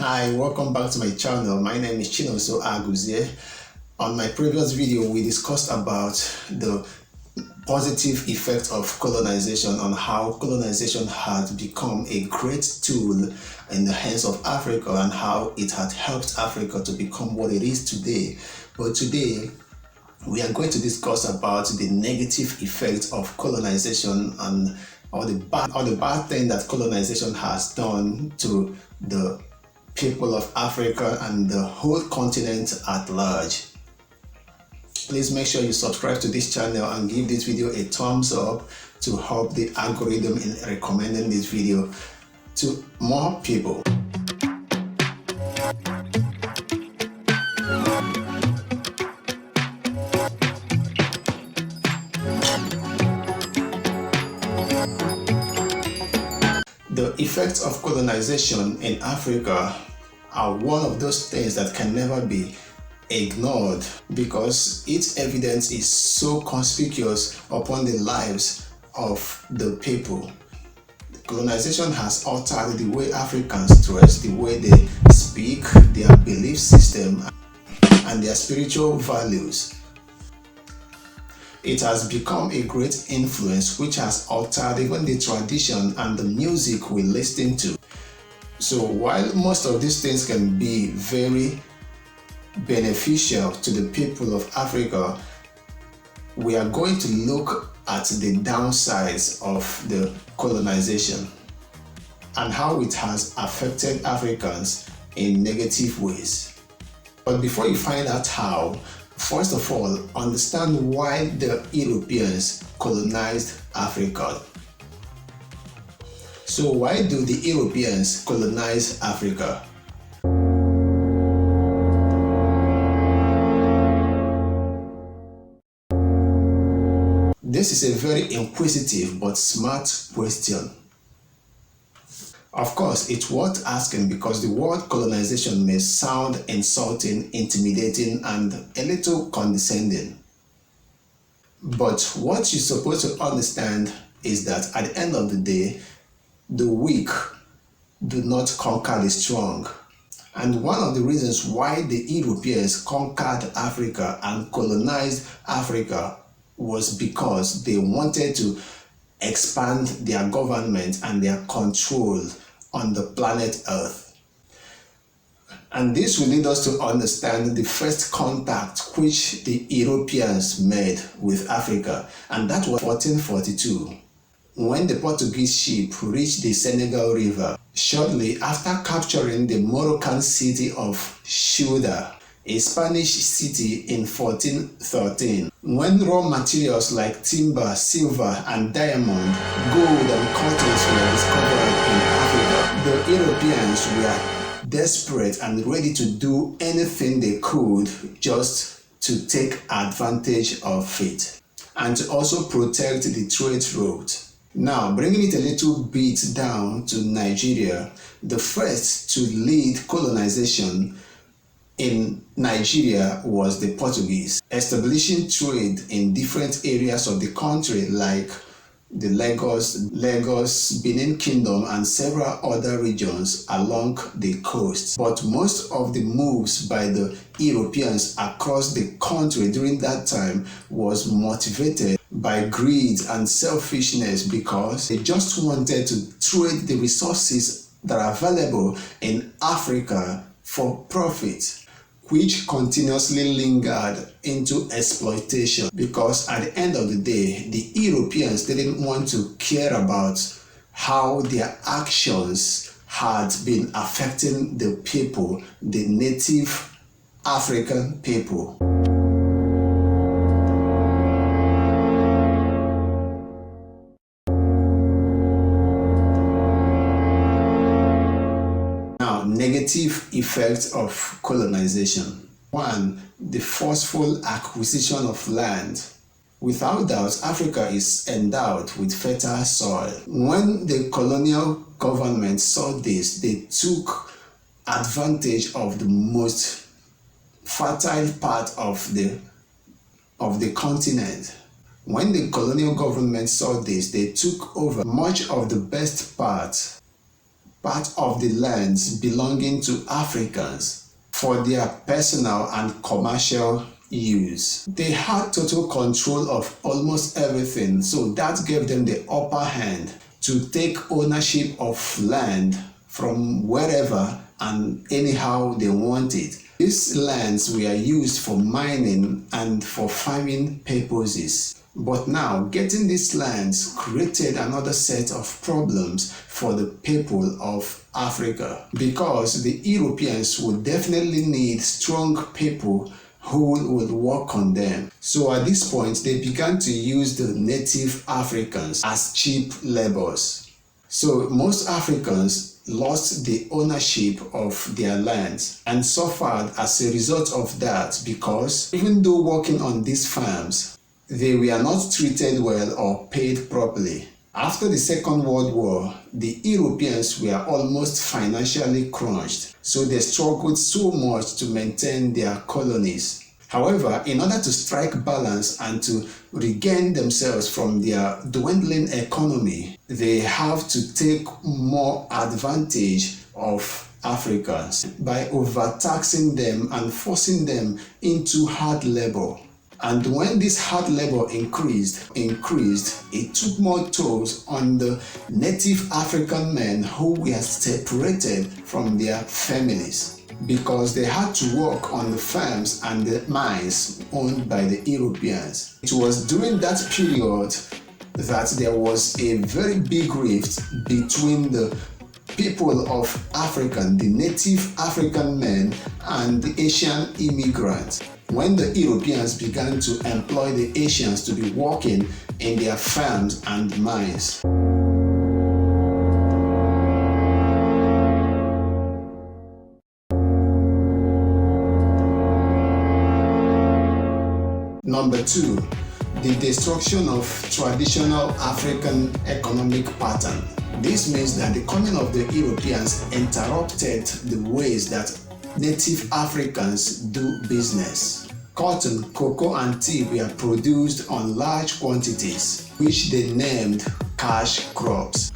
Hi, welcome back to my channel. My name is Chinoso Aguzie. On my previous video, we discussed about the positive effect of colonization, on how colonization had become a great tool in the hands of Africa and how it had helped Africa to become what it is today. But today, we are going to discuss about the negative effect of colonization and all the bad thing that colonization has done to the people of Africa and the whole continent at large. Please make sure you subscribe to this channel and give this video a thumbs up to help the algorithm in recommending this video to more people. The effects of colonization in Africa are one of those things that can never be ignored because its evidence is so conspicuous upon the lives of the people. Colonization has altered the way Africans dress, the way they speak, their belief system, and their spiritual values. It has become a great influence which has altered even the tradition and the music we listen to. So while most of these things can be very beneficial to the people of Africa, we are going to look at the downsides of the colonization and how it has affected Africans in negative ways. But before you find out how, first of all, understand why the Europeans colonized Africa. So why do the Europeans colonize Africa? This is a very inquisitive but smart question. Of course, it's worth asking because the word colonization may sound insulting, intimidating, and a little condescending. But what you're supposed to understand is that at the end of the day, the weak do not conquer the strong. And one of the reasons why the Europeans conquered Africa and colonized Africa was because they wanted to expand their government and their control on the planet Earth. And this will lead us to understand the first contact which the Europeans made with Africa, and that was 1442. When the Portuguese ship reached the Senegal River, shortly after capturing the Moroccan city of Ceuta, a Spanish city in 1413. When raw materials like timber, silver, and diamond, gold, and cotton were discovered in Africa, the Europeans were desperate and ready to do anything they could just to take advantage of it and to also protect the trade route. Now, bringing it a little bit down to Nigeria, the first to lead colonization in Nigeria was the Portuguese, establishing trade in different areas of the country like the Lagos, Benin Kingdom, and several other regions along the coast. But most of the moves by the Europeans across the country during that time was motivated by greed and selfishness because they just wanted to trade the resources that are available in Africa for profit, which continuously lingered into exploitation because at the end of the day, the Europeans didn't want to care about how their actions had been affecting the people, the native African people. Negative effects of colonization. 1. The forceful acquisition of land. Without doubt, Africa is endowed with fertile soil. When the colonial government saw this, they took advantage of the most fertile part of the continent. When the colonial government saw this, they took over much of the best part part of the lands belonging to Africans for their personal and commercial use. They had total control of almost everything, so that gave them the upper hand to take ownership of land from wherever and anyhow they wanted. These lands were used for mining and for farming purposes. But now, getting these lands created another set of problems for the people of Africa, because the Europeans would definitely need strong people who would work on them. So at this point, they began to use the native Africans as cheap laborers. So most Africans lost the ownership of their lands and suffered as a result of that, because even though working on these farms, they were not treated well or paid properly. After the Second World War, the Europeans were almost financially crunched, so they struggled so much to maintain their colonies. However, in order to strike balance and to regain themselves from their dwindling economy, they have to take more advantage of Africans by overtaxing them and forcing them into hard labor. And when this hard labor increased, it took more tolls on the native African men who were separated from their families, because they had to work on the farms and the mines owned by the Europeans. It was during that period that there was a very big rift between the people of Africa, the native African men, and the Asian immigrants, when the Europeans began to employ the Asians to be working in their farms and mines. Number 2, the destruction of traditional African economic pattern. This means that the coming of the Europeans interrupted the ways that native Africans do business. Cotton, cocoa, and tea were produced on large quantities, which they named cash crops.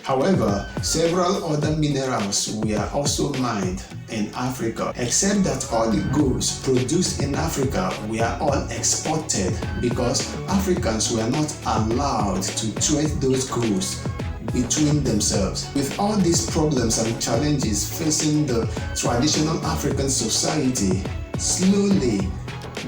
However, several other minerals were also mined in Africa, except that all the goods produced in Africa were all exported because Africans were not allowed to trade those goods between themselves. With all these problems and challenges facing the traditional African society, slowly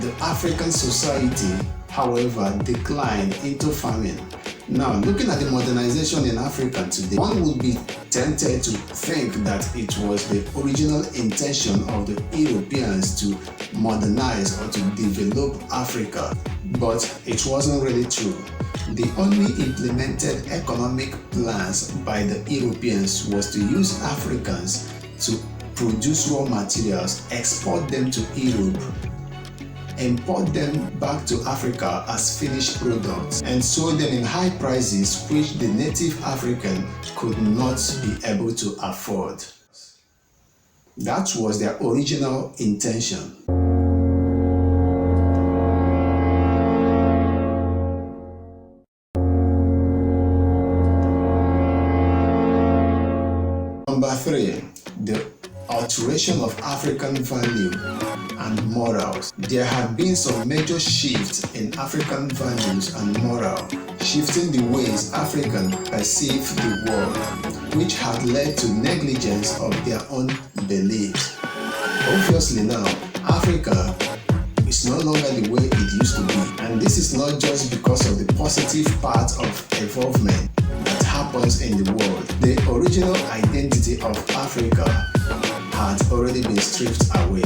the African society, however, declined into famine. Now, looking at the modernization in Africa today, one would be tempted to think that it was the original intention of the Europeans to modernize or to develop Africa, but it wasn't really true. The only implemented economic plans by the Europeans was to use Africans to produce raw materials, export them to Europe, import them back to Africa as finished products, and sell them in high prices which the native African could not be able to afford. That was their original intention. Number 3, the alteration of African value and morals. There have been some major shifts in African values and moral, shifting the ways Africans perceive the world, which had led to negligence of their own beliefs. Obviously now, Africa is no longer the way it used to be, and this is not just because of the positive part of evolvement that happens in the world. The original identity of Africa had already been stripped away.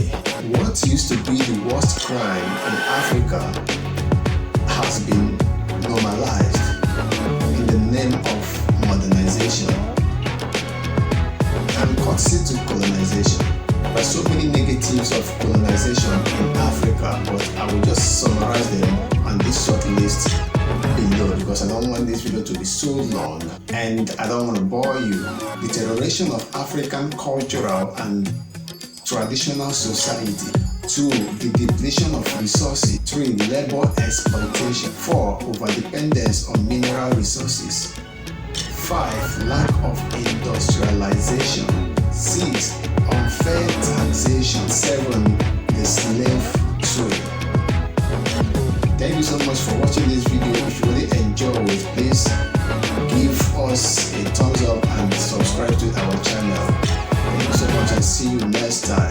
What used to be the worst crime in Africa has been normalized in the name of modernization and courtesy to colonization. There are so many negatives of colonization in Africa, but I will just summarize them on this short list below because I don't want this video to be so long and I don't want to bore you. Deterioration of African cultural and traditional society. 2. The depletion of resources. 3. Labor exploitation. 4. Overdependence on mineral resources. 5. Lack of industrialization. 6. Unfair taxation. 7. The slave trade. Thank you so much for watching this video. If you really enjoy it, please give us a thumbs up and subscribe to our channel. Thank you so much and see you next time.